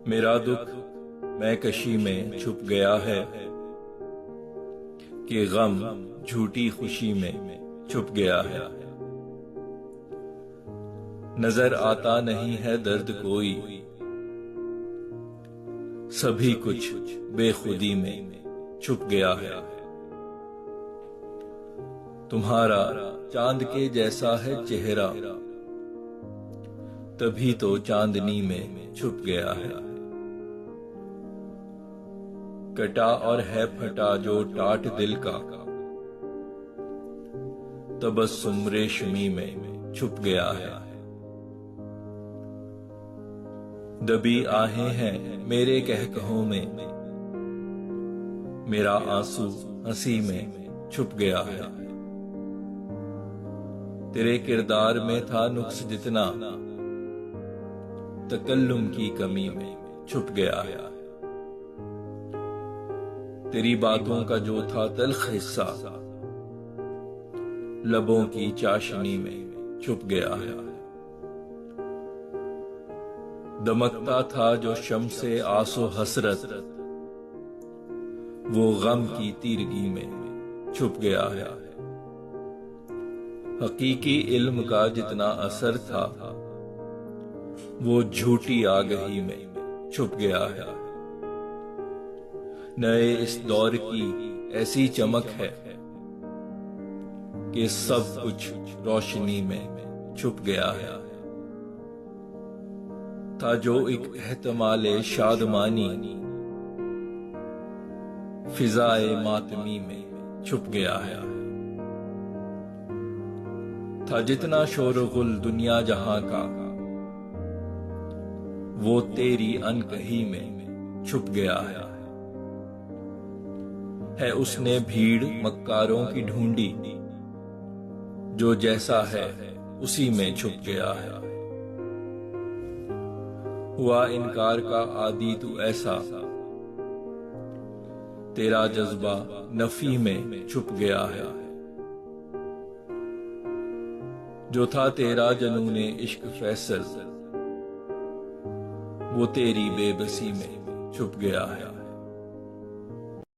मेरा दुख मैं कशी में छुप गया है कि गम झूठी खुशी में छुप गया है। नजर आता नहीं है दर्द कोई, सभी कुछ बेखुदी में छुप गया है। तुम्हारा चांद के जैसा है चेहरा, तभी तो चांदनी में छुप गया है। कटा और है फटा जो टाट दिल का, तबस्सुम रेशमी में छुप गया है। दबी आहें हैं मेरे कहकहों में, मेरा आंसू हंसी में छुप गया है। तेरे किरदार में था नुक्स जितना, तकल्लुम की कमी में छुप गया है। तेरी बातों का जो था तल्ख हिस्सा, लबों की चाशनी में छुप गया है। दमकता था जो शम्से आसो हसरत, वो गम की तीरगी में छुप गया है। हकीकी इल्म का जितना असर था, वो झूठी आगही में छुप गया है। नए इस दौर की ऐसी चमक है कि सब कुछ रोशनी में छुप गया है। था जो एक एहतमाले शादमानी, फिजाए मातमी में छुप गया है। था जितना शोरगुल दुनिया जहां का, वो तेरी अनकही में छुप गया है उसने भीड़ मक्कारों की ढूंढी, जो जैसा है उसी में छुप गया है। हुआ इनकार का आदी तू ऐसा, तेरा जज्बा नफी में छुप गया है। जो था तेरा जनूने इश्क फैसल, वो तेरी बेबसी में छुप गया है।